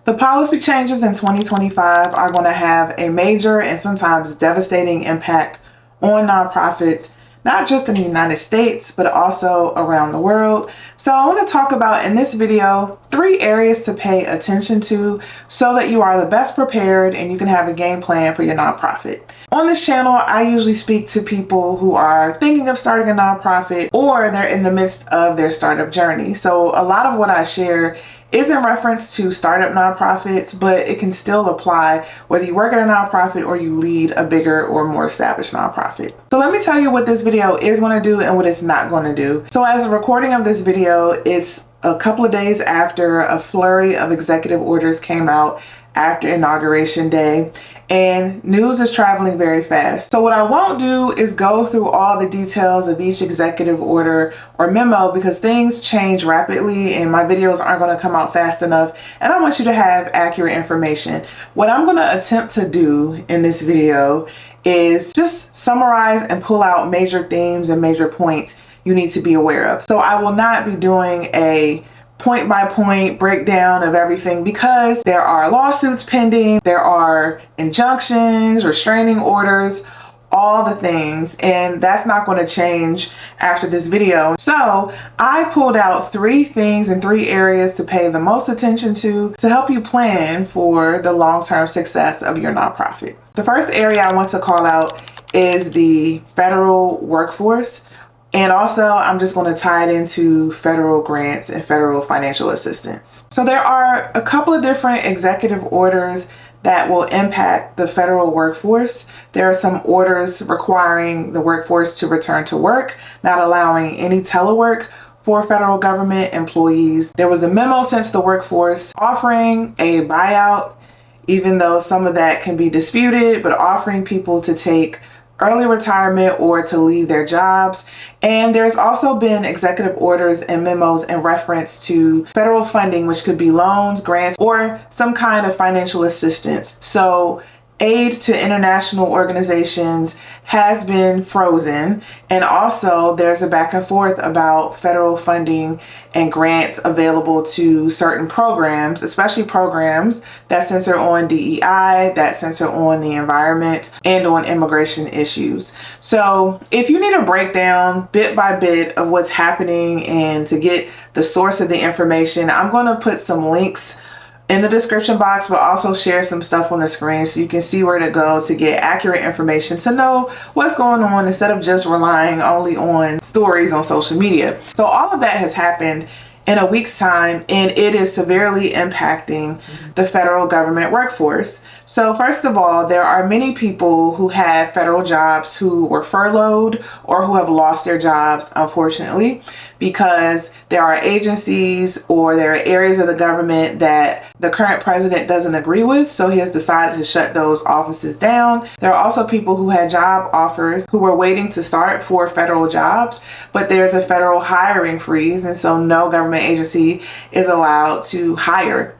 The policy changes in 2025 are going to have a major and sometimes devastating impact on nonprofits, not just in the United States, but also around the world. So I want to talk about in this video 3 areas to pay attention to so that you are the best prepared and you can have a game plan for your nonprofit. On this channel, I usually speak to people who are thinking of starting a nonprofit or they're in the midst of their startup journey. So a lot of what I share is in reference to startup nonprofits, but it can still apply whether you work at a nonprofit or you lead a bigger or more established nonprofit. So let me tell you what this video is going to do and what it's not going to do. So as a recording of this video, it's a couple of days after a flurry of executive orders came out after Inauguration Day, and news is traveling very fast. So what I won't do is go through all the details of each executive order or memo because things change rapidly and my videos aren't going to come out fast enough, and I want you to have accurate information. What I'm going to attempt to do in this video is just summarize and pull out major themes and major points you need to be aware of. So I will not be doing a point-by-point breakdown of everything because there are lawsuits pending, there are injunctions, restraining orders, all the things, and that's not going to change after this video. So I pulled out 3 things and 3 areas to pay the most attention to help you plan for the long-term success of your nonprofit. The first area I want to call out is the federal workforce. And also, I'm just going to tie it into federal grants and federal financial assistance. So there are a couple of different executive orders that will impact the federal workforce. There are some orders requiring the workforce to return to work, not allowing any telework for federal government employees. There was a memo sent to the workforce offering a buyout, even though some of that can be disputed, but offering people to take early retirement or to leave their jobs. And there's also been executive orders and memos in reference to federal funding, which could be loans, grants, or some kind of financial assistance. So aid to international organizations has been frozen, and also there's a back and forth about federal funding and grants available to certain programs, especially programs that center on DEI, that center on the environment, and on immigration issues. So if you need a breakdown bit by bit of what's happening and to get the source of the information, I'm going to put some links in the description box, but also share some stuff on the screen so you can see where to go to get accurate information to know what's going on instead of just relying only on stories on social media. So all of that has happened in a week's time, and it is severely impacting the federal government workforce. So first of all, there are many people who have federal jobs who were furloughed or who have lost their jobs, unfortunately, because there are agencies or there are areas of the government that the current president doesn't agree with, so he has decided to shut those offices down. There are also people who had job offers who were waiting to start for federal jobs, but there's a federal hiring freeze, and so no government agency is allowed to hire.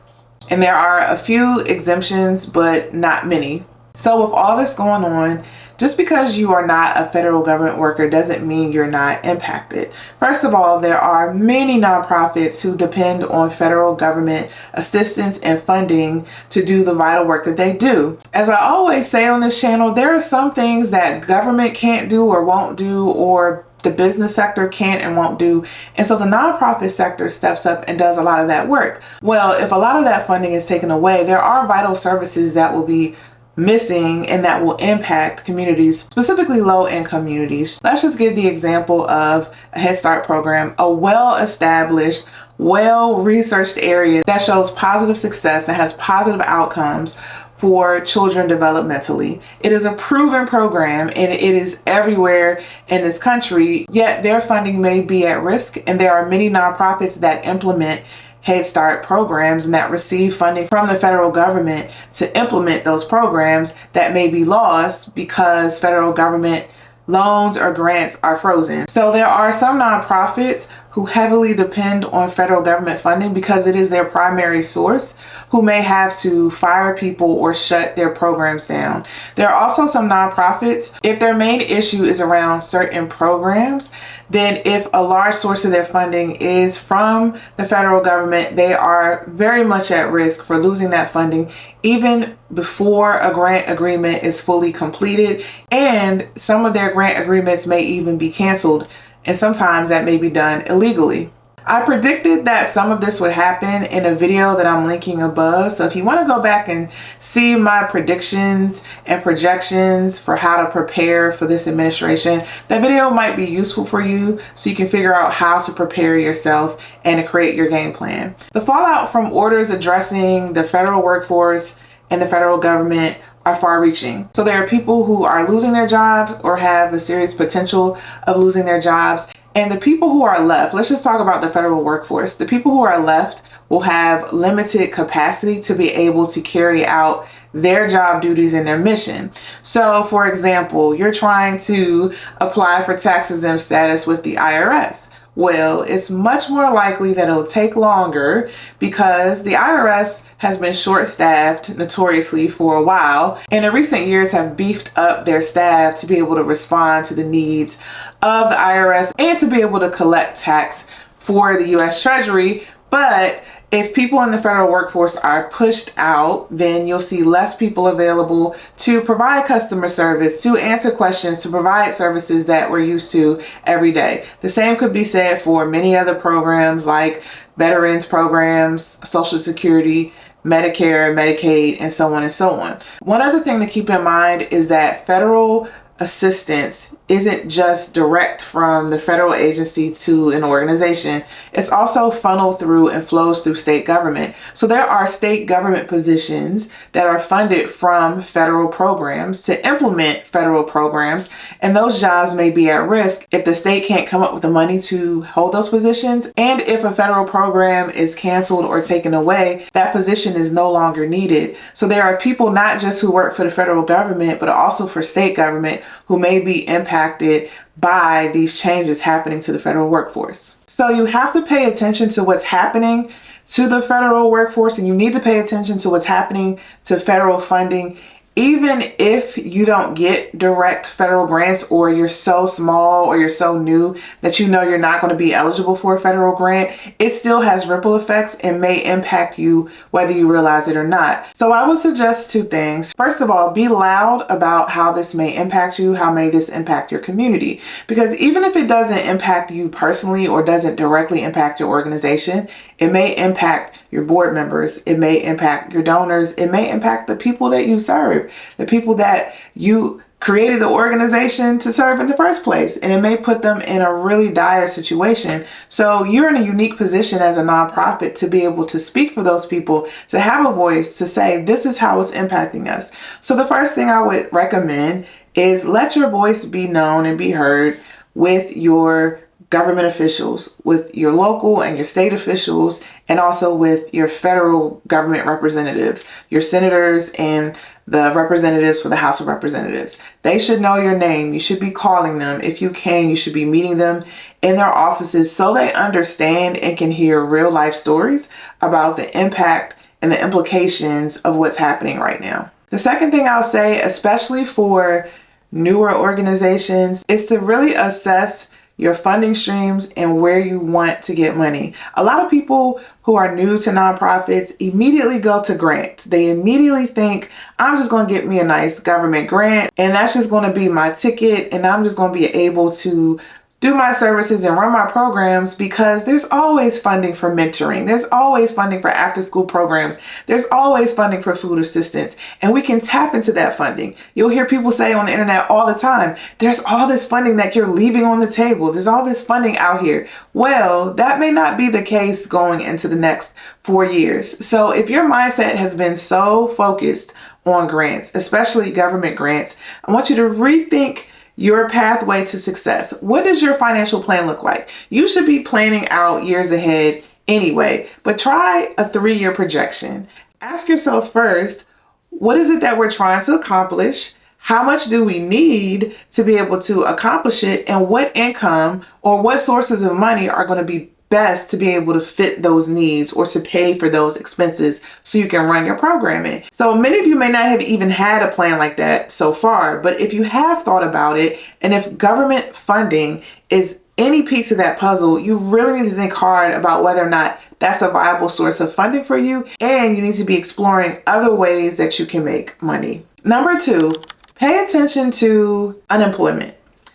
And there are a few exemptions, but not many. So with all this going on, just because you are not a federal government worker doesn't mean you're not impacted. First of all, there are many nonprofits who depend on federal government assistance and funding to do the vital work that they do. As I always say on this channel, there are some things that government can't do or won't do, or the business sector can't and won't do. And so the nonprofit sector steps up and does a lot of that work. Well, if a lot of that funding is taken away, there are vital services that will be missing and that will impact communities, specifically low-income communities. Let's just give the example of a Head Start program, a well-established, well-researched area that shows positive success and has positive outcomes for children developmentally. It is a proven program and it is everywhere in this country, yet their funding may be at risk, and there are many nonprofits that implement Head Start programs and that receive funding from the federal government to implement those programs that may be lost because federal government loans or grants are frozen. So there are some nonprofits who heavily depend on federal government funding because it is their primary source, who may have to fire people or shut their programs down. There are also some nonprofits, if their main issue is around certain programs, then if a large source of their funding is from the federal government, they are very much at risk for losing that funding even before a grant agreement is fully completed, and some of their grant agreements may even be canceled, and sometimes that may be done illegally. I predicted that some of this would happen in a video that I'm linking above. So if you want to go back and see my predictions and projections for how to prepare for this administration, that video might be useful for you so you can figure out how to prepare yourself and to create your game plan. The fallout from orders addressing the federal workforce and the federal government are far-reaching. So there are people who are losing their jobs or have the serious potential of losing their jobs. And the people who are left, let's just talk about the federal workforce. The people who are left will have limited capacity to be able to carry out their job duties and their mission. So for example, you're trying to apply for tax exempt status with the IRS. Well, it's much more likely that it'll take longer because the IRS has been short-staffed notoriously for a while, and in recent years have beefed up their staff to be able to respond to the needs of the IRS and to be able to collect tax for the US Treasury. But if people in the federal workforce are pushed out, then you'll see less people available to provide customer service, to answer questions, to provide services that we're used to every day. The same could be said for many other programs like veterans programs, Social Security, Medicare, Medicaid, and so on and so on. One other thing to keep in mind is that federal assistance isn't just direct from the federal agency to an organization. It's also funneled through and flows through state government. So there are state government positions that are funded from federal programs to implement federal programs, and those jobs may be at risk if the state can't come up with the money to hold those positions. And if a federal program is canceled or taken away, that position is no longer needed. So there are people not just who work for the federal government, but also for state government who may be impacted by these changes happening to the federal workforce. So you have to pay attention to what's happening to the federal workforce, and you need to pay attention to what's happening to federal funding. Even if you don't get direct federal grants, or you're so small or you're so new that you know you're not going to be eligible for a federal grant, it still has ripple effects and may impact you whether you realize it or not. So I would suggest two things. First of all, be loud about how this may impact you, how may this impact your community. Because even if it doesn't impact you personally or doesn't directly impact your organization, it may impact your board members, it may impact your donors, it may impact the people that you serve, the people that you created the organization to serve in the first place, and it may put them in a really dire situation. So you're in a unique position as a nonprofit to be able to speak for those people, to have a voice, to say this is how it's impacting us. So the first thing I would recommend is let your voice be known and be heard with your government officials, with your local and your state officials, and also with your federal government representatives, your senators and the representatives for the House of Representatives. They should know your name. You should be calling them. If you can, you should be meeting them in their offices so they understand and can hear real life stories about the impact and the implications of what's happening right now. The second thing I'll say, especially for newer organizations, is to really assess your funding streams and where you want to get money. A lot of people who are new to nonprofits immediately go to grants. They immediately think, I'm just going to get me a nice government grant and that's just going to be my ticket, and I'm just going to be able to do my services and run my programs, because there's always funding for mentoring. There's always funding for after school programs. There's always funding for food assistance, and we can tap into that funding. You'll hear people say on the internet all the time, there's all this funding that you're leaving on the table. There's all this funding out here. Well, that may not be the case going into the next 4 years. So if your mindset has been so focused on grants, especially government grants, I want you to rethink your pathway to success. What does your financial plan look like? You should be planning out years ahead anyway, but try a 3-year projection. Ask yourself first, what is it that we're trying to accomplish? How much do we need to be able to accomplish it? And what income or what sources of money are going to be best to be able to fit those needs or to pay for those expenses so you can run your programming? So many of you may not have even had a plan like that so far, but if you have thought about it, and if government funding is any piece of that puzzle, you really need to think hard about whether or not that's a viable source of funding for you, and you need to be exploring other ways that you can make money. Number 2, pay attention to unemployment.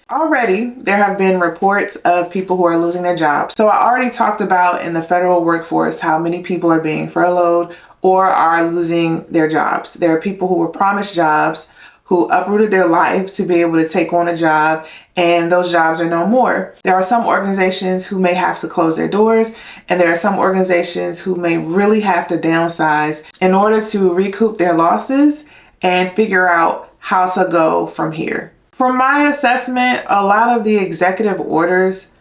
Already, there have been reports of people who are losing their jobs. So I already talked about in the federal workforce how many people are being furloughed or are losing their jobs. There are people who were promised jobs, who uprooted their life to be able to take on a job, and those jobs are no more. There are some organizations who may have to close their doors, and there are some organizations who may really have to downsize in order to recoup their losses and figure out how to go from here. From my assessment, a lot of the executive orders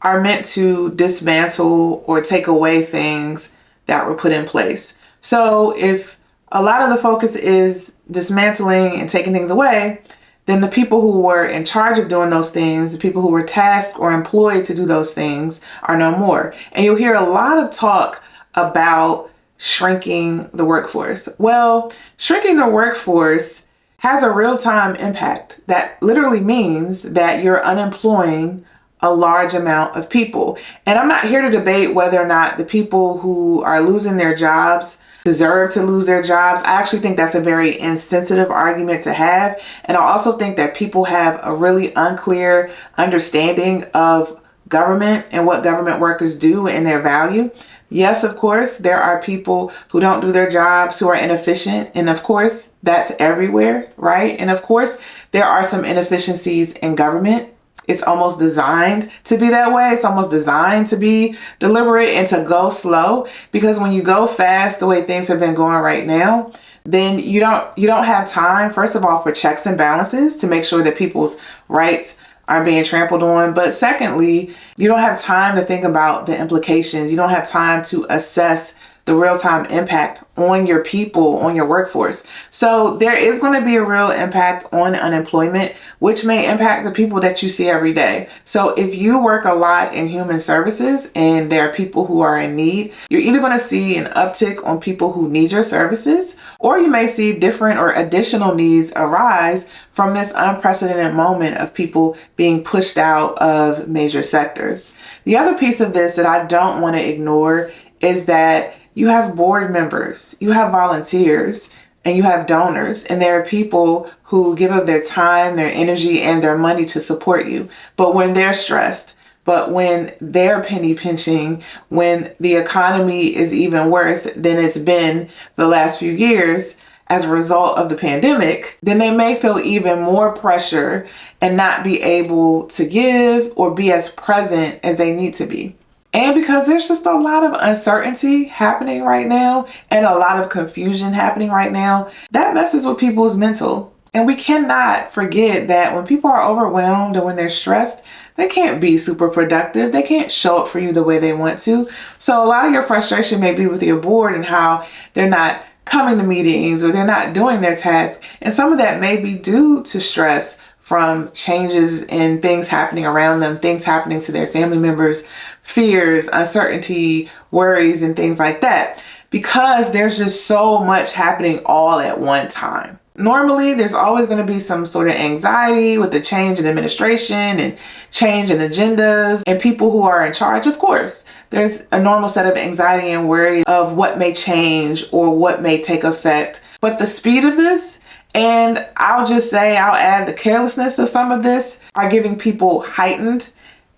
are meant to dismantle or take away things that were put in place. So if a lot of the focus is dismantling and taking things away, then the people who were in charge of doing those things, the people who were tasked or employed to do those things, are no more. And you'll hear a lot of talk about shrinking the workforce. Well, shrinking the workforce has a real-time impact. That literally means that you're unemploying a large amount of people. And I'm not here to debate whether or not the people who are losing their jobs deserve to lose their jobs. I actually think that's a very insensitive argument to have. And I also think that people have a really unclear understanding of government and what government workers do and their value. Yes, of course, there are people who don't do their jobs, who are inefficient. And of course, that's everywhere, right? And of course, there are some inefficiencies in government. It's almost designed to be that way. It's almost designed to be deliberate and to go slow, because when you go fast the way things have been going right now, then you don't have time, first of all, for checks and balances to make sure that people's rights are being trampled on. But secondly, you don't have time to think about the implications. You don't have time to assess the real-time impact on your people, on your workforce. So there is going to be a real impact on unemployment, which may impact the people that you see every day. So if you work a lot in human services and there are people who are in need, you're either going to see an uptick on people who need your services, or you may see different or additional needs arise from this unprecedented moment of people being pushed out of major sectors. The other piece of this that I don't want to ignore is that you have board members, you have volunteers, and you have donors, and there are people who give up their time, their energy, and their money to support you. But when they're stressed, but when they're penny pinching, when the economy is even worse than it's been the last few years as a result of the pandemic, then they may feel even more pressure and not be able to give or be as present as they need to be. And because there's just a lot of uncertainty happening right now and a lot of confusion happening right now, that messes with people's mental. And we cannot forget that when people are overwhelmed and when they're stressed, they can't be super productive. They can't show up for you the way they want to. So a lot of your frustration may be with your board and how they're not coming to meetings or they're not doing their tasks. And some of that may be due to stress from changes in things happening around them, things happening to their family members, fears, uncertainty, worries, and things like that, because there's just so much happening all at one time. Normally, there's always going to be some sort of anxiety with the change in administration and change in agendas and people who are in charge. Of course, there's a normal set of anxiety and worry of what may change or what may take effect. But the speed of this, and I'll add the carelessness of some of this, are giving people heightened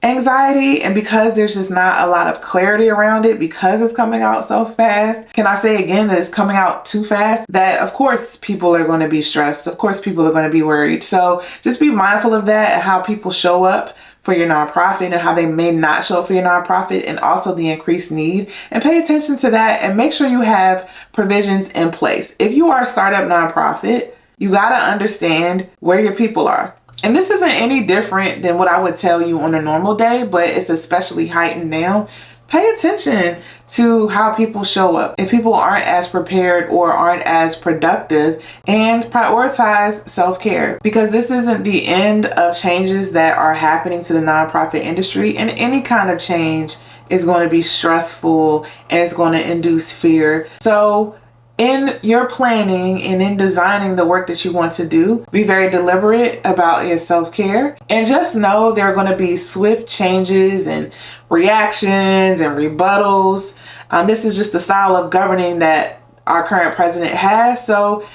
anxiety. And because there's just not a lot of clarity around it, because it's coming out so fast, can I say again that it's coming out too fast, that of course people are going to be stressed. Of course people are going to be worried. So just be mindful of that and how people show up for your nonprofit and how they may not show up for your nonprofit, and also the increased need, and pay attention to that and make sure you have provisions in place. If you are a startup nonprofit, you got to understand where your people are. And this isn't any different than what I would tell you on a normal day, but it's especially heightened now pay attention to how people show up. If people aren't as prepared or aren't as productive, and prioritize self-care, because this isn't the end of changes that are happening to the nonprofit industry, and any kind of change is going to be stressful and it's going to induce fear. So in your planning and in designing the work that you want to do, be very deliberate about your self-care, and just know there are going to be swift changes and reactions and rebuttals. This is just the style of governing that our current president has. So,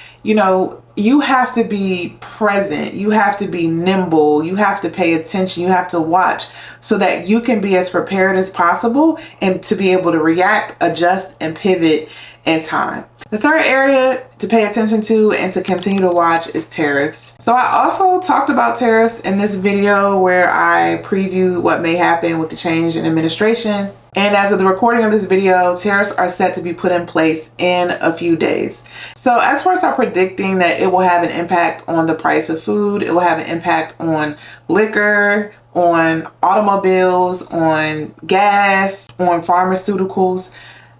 you have to be present, you have to be nimble, you have to pay attention, you have to watch so that you can be as prepared as possible and to be able to react, adjust, and pivot in time. The third area to pay attention to and to continue to watch is tariffs. So I also talked about tariffs in this video where I previewed what may happen with the change in administration. And as of the recording of this video, tariffs are set to be put in place in a few days. So experts are predicting that it will have an impact on the price of food. It will have an impact on liquor, on automobiles, on gas, on pharmaceuticals.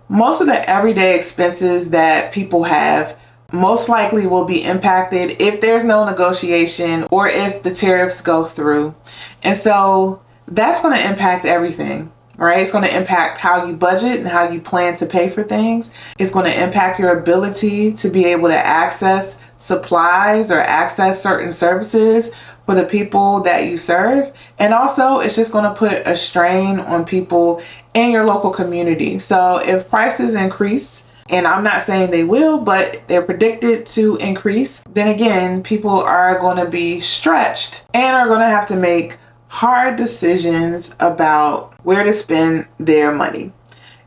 Most of the everyday expenses that people have most likely will be impacted if there's no negotiation or if the tariffs go through. And so that's going to impact everything, right? It's going to impact how you budget and how you plan to pay for things. It's going to impact your ability to be able to access supplies or access certain services for the people that you serve. And also, it's just going to put a strain on people in your local community. So if prices increase, and I'm not saying they will, but they're predicted to increase, then again, people are going to be stretched and are going to have to make hard decisions about where to spend their money.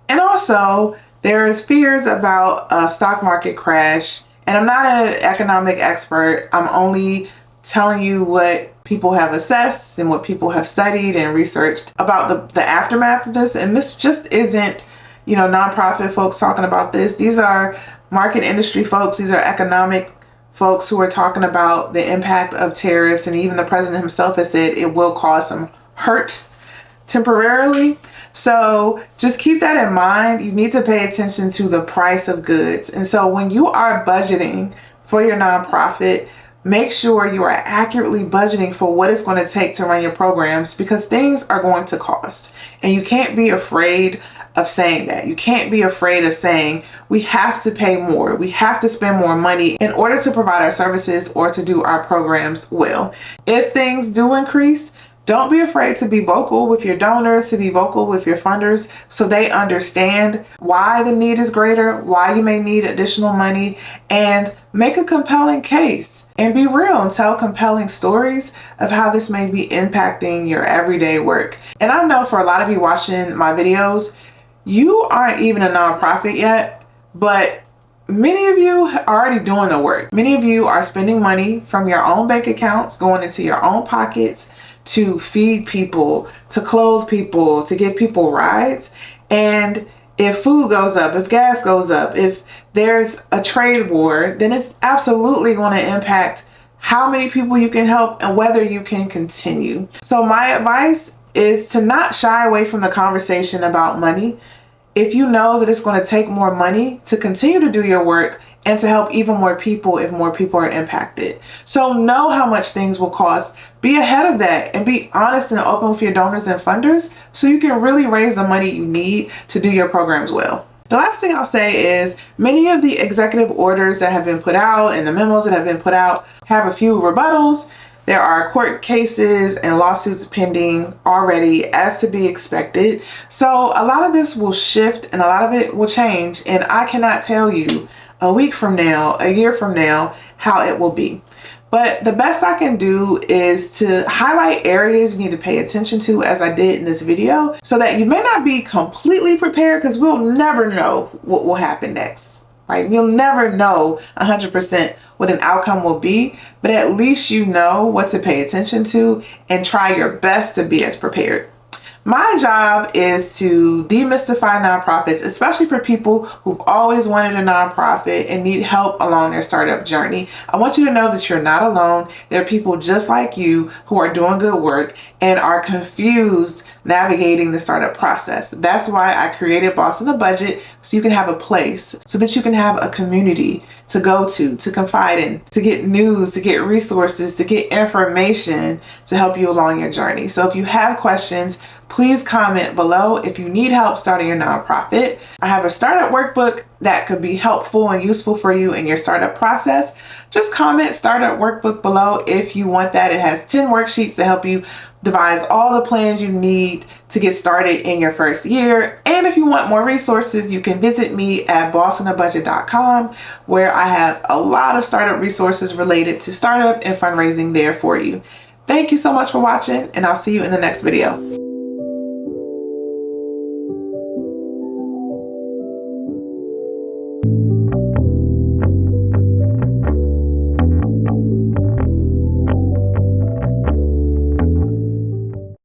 And also, there's fears about a stock market crash. And I'm not an economic expert. I'm only telling you what people have assessed and what people have studied and researched about the aftermath of this. And this just isn't, nonprofit folks talking about this. These are market industry folks. These are economic folks who are talking about the impact of tariffs. And even the president himself has said it will cause some hurt temporarily. So just keep that in mind. You need to pay attention to the price of goods. And so when you are budgeting for your nonprofit, make sure you are accurately budgeting for what it's going to take to run your programs, because things are going to cost. And you can't be afraid of saying that. You can't be afraid of saying, we have to pay more. We have to spend more money in order to provide our services or to do our programs well. If things do increase, don't be afraid to be vocal with your donors, to be vocal with your funders, so they understand why the need is greater, why you may need additional money, and make a compelling case. And be real and tell compelling stories of how this may be impacting your everyday work. And I know for a lot of you watching my videos, you aren't even a nonprofit yet, but many of you are already doing the work. Many of you are spending money from your own bank accounts, going into your own pockets to feed people, to clothe people, to give people rides. And if food goes up, if gas goes up, if there's a trade war, then it's absolutely going to impact how many people you can help and whether you can continue. So my advice is to not shy away from the conversation about money. If you know that it's going to take more money to continue to do your work and to help even more people if more people are impacted. So know how much things will cost. Be ahead of that and be honest and open with your donors and funders so you can really raise the money you need to do your programs well. The last thing I'll say is many of the executive orders that have been put out and the memos that have been put out have a few rebuttals. There are court cases and lawsuits pending already, as to be expected. So a lot of this will shift and a lot of it will change. And I cannot tell you a week from now, a year from now, how it will be. But the best I can do is to highlight areas you need to pay attention to, as I did in this video, so that you may not be completely prepared, because we'll never know what will happen next. Right? We'll never know 100% what an outcome will be, but at least you know what to pay attention to and try your best to be as prepared. My job is to demystify nonprofits, especially for people who've always wanted a nonprofit and need help along their startup journey. I want you to know that you're not alone. There are people just like you who are doing good work and are confused navigating the startup process. That's why I created Boss on a Budget, so you can have a place, so that you can have a community to go to confide in, to get news, to get resources, to get information to help you along your journey. So if you have questions, please comment below. If you need help starting your nonprofit, I have a startup workbook that could be helpful and useful for you in your startup process. Just comment startup workbook below if you want that. It has 10 worksheets to help you devise all the plans you need to get started in your first year. And if you want more resources, you can visit me at bossonabudget.com, where I have a lot of startup resources related to startup and fundraising there for you. Thank you so much for watching, and I'll see you in the next video.